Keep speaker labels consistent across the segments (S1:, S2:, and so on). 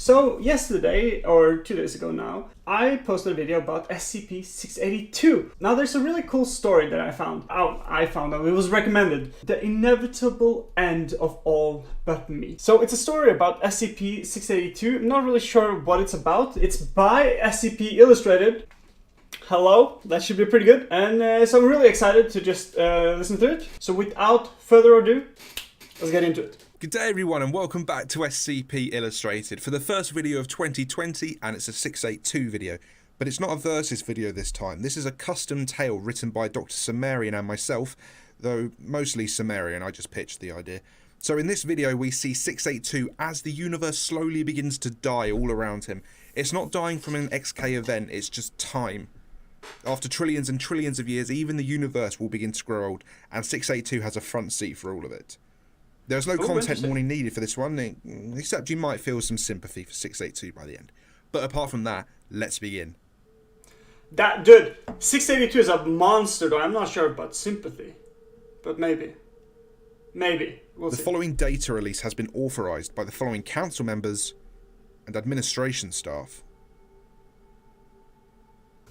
S1: So yesterday, or 2 days ago now, I posted a video about SCP-682. Now there's a really cool story that I found. It was recommended. The inevitable end of all but me. So it's a story about SCP-682. I'm not really sure what it's about. It's by SCP Illustrated. Hello, that should be pretty good. And so I'm really excited to just listen to it. So without further ado, let's get into it.
S2: Good day everyone and welcome back to SCP Illustrated for the first video of 2020, and it's a 682 video. But it's not a versus video this time. This is a custom tale written by Dr. Sumerian and myself, though mostly Sumerian, I just pitched the idea. So in this video we see 682 as the universe slowly begins to die all around him. It's not dying from an XK event, it's just time. After trillions and trillions of years, even the universe will begin to grow old, and 682 has a front seat for all of it. There's no content warning needed for this one, except you might feel some sympathy for 682 by the end. But apart from that, let's begin.
S1: Dude, 682 is a monster though. I'm not sure about sympathy. But maybe. We'll see.
S2: The following data release has been authorized by the following council members and administration staff.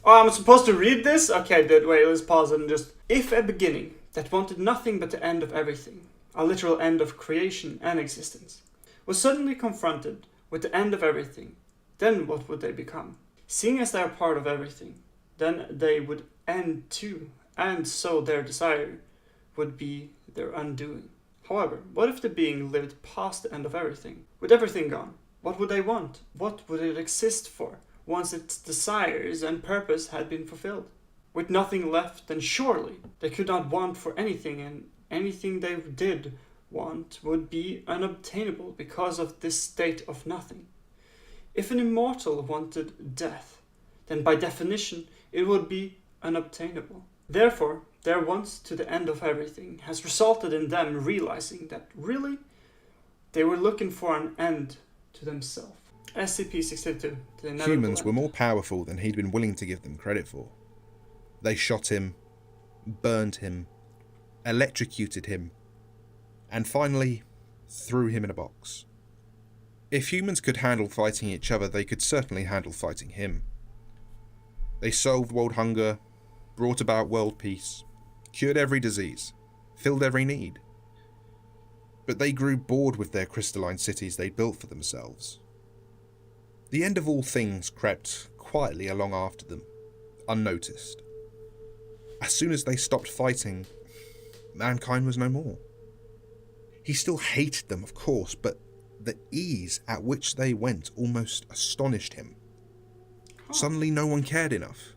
S1: Oh, I'm supposed to read this? Okay, dude, wait, let's pause it and just... If a beginning that wanted nothing but the end of everything, a literal end of creation and existence, was suddenly confronted with the end of everything, then what would they become? Seeing as they are part of everything, then they would end too, and so their desire would be their undoing. However, what if the being lived past the end of everything? With everything gone, what would they want? What would it exist for once its desires and purpose had been fulfilled? With nothing left, then surely they could not want for anything, and anything they did want would be unobtainable because of this state of nothing. If an immortal wanted death, then by definition it would be unobtainable. Therefore, their want to the end of everything has resulted in them realizing that really they were looking for an end to themselves. SCP-682.
S2: Humans were more powerful than he'd been willing to give them credit for. They shot him, burned him, electrocuted him, and finally threw him in a box. If humans could handle fighting each other, they could certainly handle fighting him. They solved world hunger, brought about world peace, cured every disease, filled every need. But they grew bored with their crystalline cities they'd built for themselves. The end of all things crept quietly along after them, unnoticed. As soon as they stopped fighting, mankind was no more. He still hated them, of course, but the ease at which they went almost astonished him. Suddenly no one cared enough.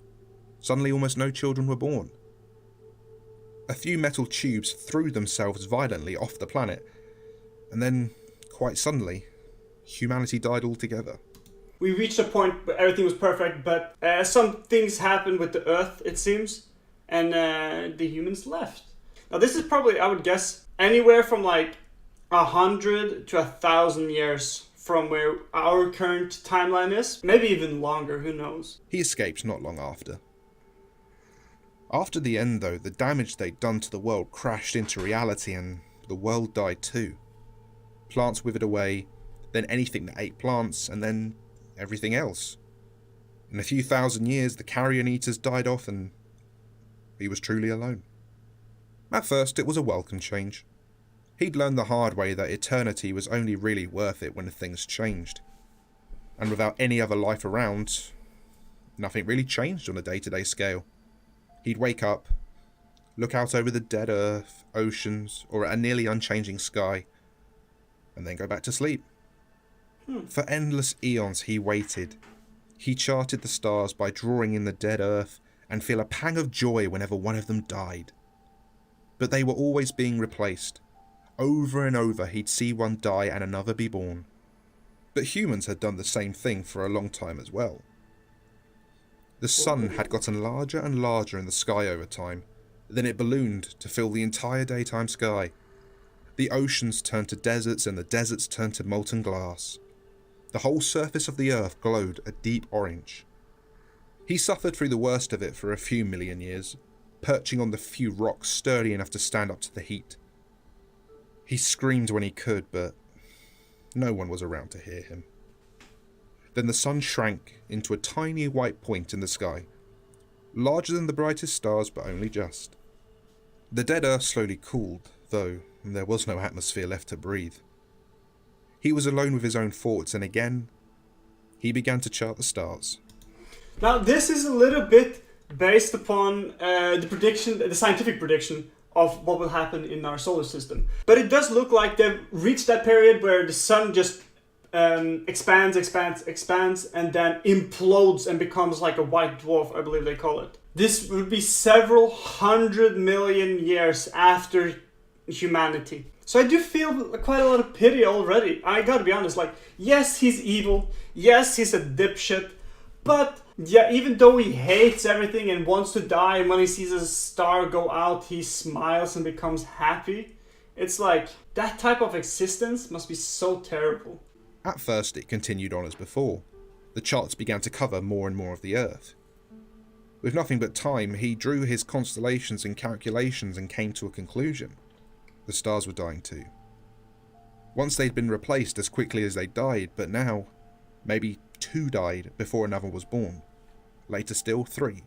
S2: Suddenly almost no children were born. A few metal tubes threw themselves violently off the planet, and then, quite suddenly, humanity died altogether.
S1: We reached a point where everything was perfect, but some things happened with the Earth, it seems, and the humans left. Now this is probably, I would guess, anywhere from like 100 to 1,000 years from where our current timeline is. Maybe even longer, who knows.
S2: He escaped not long after. After the end though, the damage they'd done to the world crashed into reality and the world died too. Plants withered away, then anything that ate plants, and then everything else. In a few thousand years, the carrion eaters died off and he was truly alone. At first, it was a welcome change. He'd learned the hard way that eternity was only really worth it when things changed. And without any other life around, nothing really changed on a day-to-day scale. He'd wake up, look out over the dead earth, oceans, or at a nearly unchanging sky, and then go back to sleep. For endless eons he waited. He charted the stars by drawing in the dead earth and feel a pang of joy whenever one of them died. But they were always being replaced. Over and over he'd see one die and another be born. But humans had done the same thing for a long time as well. The sun had gotten larger and larger in the sky over time. Then it ballooned to fill the entire daytime sky. The oceans turned to deserts and the deserts turned to molten glass. The whole surface of the earth glowed a deep orange. He suffered through the worst of it for a few million years, perching on the few rocks sturdy enough to stand up to the heat. He screamed when he could, but no one was around to hear him. Then the sun shrank into a tiny white point in the sky, larger than the brightest stars but only just. The dead Earth slowly cooled, though there was no atmosphere left to breathe. He was alone with his own thoughts, and again, he began to chart the stars.
S1: Now, this is a little bit based upon the scientific prediction of what will happen in our solar system. But it does look like they've reached that period where the sun just expands, and then implodes and becomes like a white dwarf, I believe they call it. This would be several 100 million years after humanity. So I do feel quite a lot of pity already. I gotta be honest, like, yes, he's evil, yes, he's a dipshit, but yeah, even though he hates everything and wants to die, and when he sees a star go out, he smiles and becomes happy. It's like, that type of existence must be so terrible.
S2: At first, it continued on as before. The charts began to cover more and more of the Earth. With nothing but time, he drew his constellations and calculations and came to a conclusion. The stars were dying too. Once they'd been replaced as quickly as they died, but now, maybe 2 died before another was born. Later still, 3.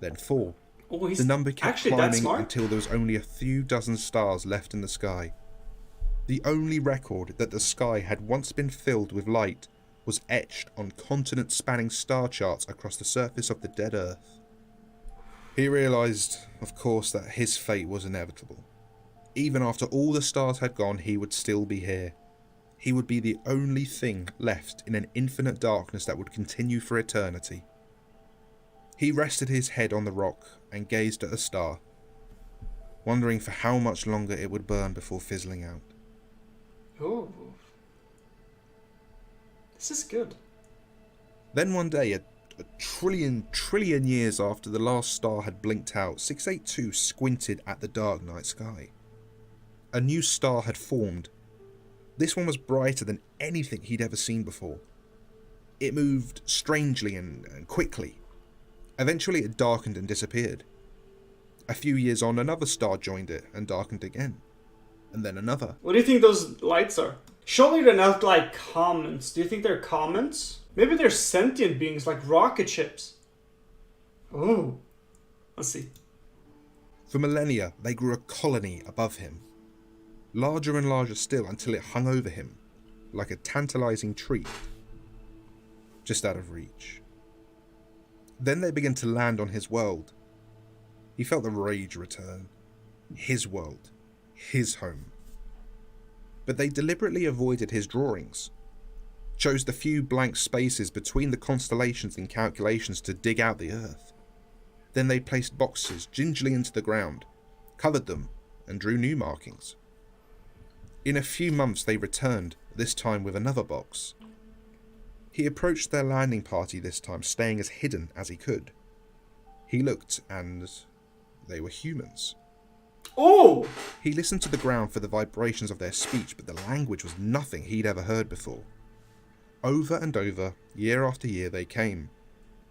S2: Then 4.
S1: Oh,
S2: the number kept climbing until there was only a few dozen stars left in the sky. The only record that the sky had once been filled with light was etched on continent-spanning star charts across the surface of the dead Earth. He realised, of course, that his fate was inevitable. Even after all the stars had gone, he would still be here. He would be the only thing left in an infinite darkness that would continue for eternity. He rested his head on the rock and gazed at a star, wondering for how much longer it would burn before fizzling out.
S1: Oh. This is good.
S2: Then one day, a trillion years after the last star had blinked out, 682 squinted at the dark night sky. A new star had formed. This one was brighter than anything he'd ever seen before. It moved strangely and quickly. Eventually it darkened and disappeared. A few years on, another star joined it and darkened again. And then another.
S1: What do you think those lights are? Surely they're not like comets. Do you think they're comets? Maybe they're sentient beings like rocket ships. Oh. Let's see.
S2: For millennia, they grew a colony above him. Larger and larger still until it hung over him, like a tantalizing treat. Just out of reach. Then they began to land on his world. He felt the rage return. His world. His home. But they deliberately avoided his drawings. Chose the few blank spaces between the constellations and calculations to dig out the Earth. Then they placed boxes gingerly into the ground, covered them, and drew new markings. In a few months they returned, this time with another box. He approached their landing party this time, staying as hidden as he could. He looked, and they were humans.
S1: Oh!
S2: He listened to the ground for the vibrations of their speech, but the language was nothing he'd ever heard before. Over and over, year after year they came,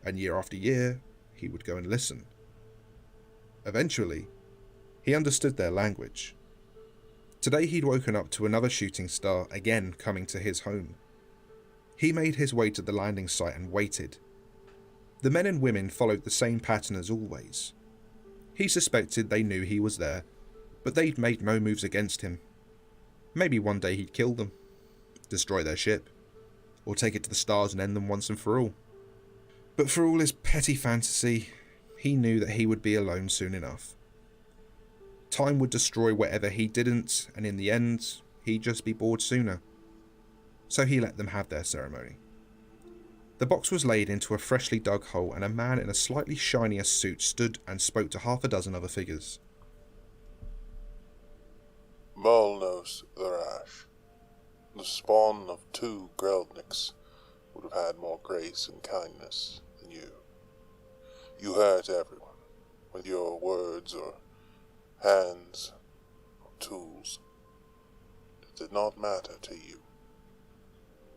S2: and year after year he would go and listen. Eventually, he understood their language. Today he'd woken up to another shooting star again coming to his home. He made his way to the landing site and waited. The men and women followed the same pattern as always. He suspected they knew he was there, but they'd made no moves against him. Maybe one day he'd kill them, destroy their ship, or take it to the stars and end them once and for all. But for all his petty fantasy, he knew that he would be alone soon enough. Time would destroy whatever he didn't, and in the end, he'd just be bored sooner. So he let them have their ceremony. The box was laid into a freshly dug hole, and a man in a slightly shinier suit stood and spoke to half a dozen other figures.
S3: Malnos Tharash, the spawn of 2 Greldniks, would have had more grace and kindness than you. You hurt everyone, with your words or hands or tools. It did not matter to you.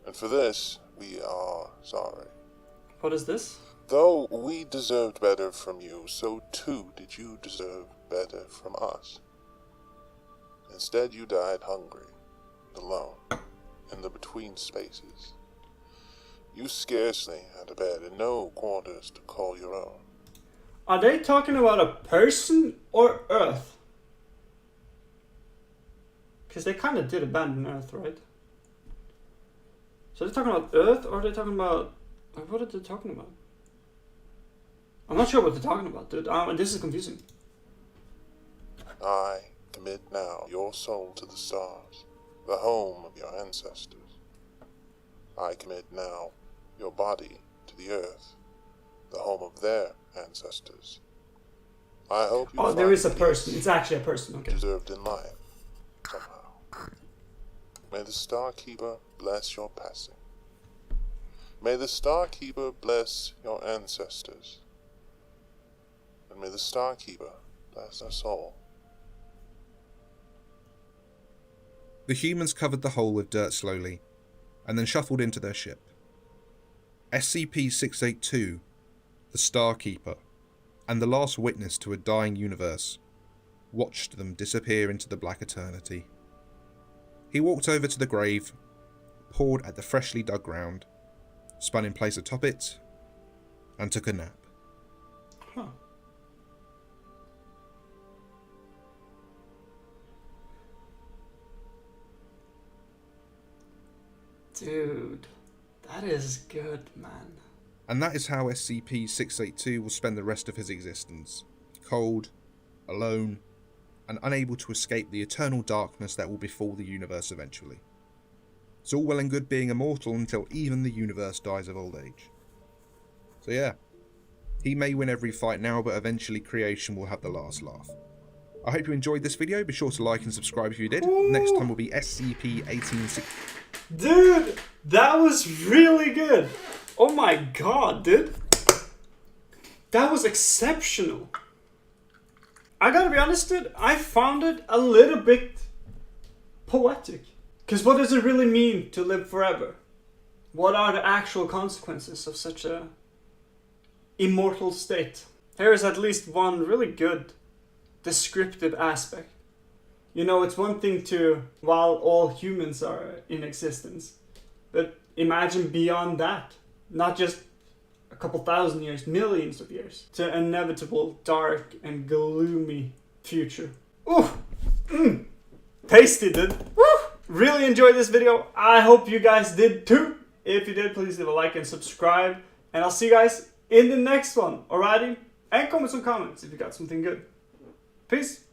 S3: And for this, we are sorry.
S1: What is this?
S3: Though we deserved better from you, so too did you deserve better from us. Instead, you died hungry and alone in the between spaces. You scarcely had a bed and no quarters to call your own.
S1: Are they talking about a person or Earth? Because they kind of did abandon Earth, right? So they're talking about Earth, or are they talking about... What are they talking about? I'm not sure what they're talking about, dude. This is confusing.
S3: I commit now your soul to the stars, the home of your ancestors. I commit now your body to the earth, the home of their ancestors. I hope you
S1: there is a person. It's actually a person, okay.
S3: deserved in life, somehow. May the Starkeeper bless your passing. May the Starkeeper bless your ancestors. And may the Starkeeper bless us all.
S2: The humans covered the hole with dirt slowly, and then shuffled into their ship. SCP-682, the Starkeeper, and the last witness to a dying universe, watched them disappear into the black eternity. He walked over to the grave, pawed at the freshly dug ground, spun in place atop it, and took a nap.
S1: Huh. Dude, that is good, man.
S2: And that is how SCP-682 will spend the rest of his existence. Cold, alone, and unable to escape the eternal darkness that will befall the universe eventually. It's all well and good being immortal until even the universe dies of old age. So yeah, he may win every fight now, but eventually creation will have the last laugh. I hope you enjoyed this video. Be sure to like and subscribe if you did.
S1: Ooh.
S2: Next time will be SCP-1860.
S1: Dude, that was really good. Oh my god, dude. That was exceptional. I gotta be honest, dude, I found it a little bit poetic. Because what does it really mean to live forever? What are the actual consequences of such a immortal state? Here is at least one really good descriptive aspect. You know, it's one thing to, while all humans are in existence, but imagine beyond that, not just a couple thousand years, millions of years, to an inevitable dark and gloomy future. Ooh, tasty, dude. Woo! Really enjoyed this video. I hope you guys did too. If you did, please leave a like and subscribe, and I'll see you guys in the next one. Alrighty, and comment some comments if you got something good. Peace.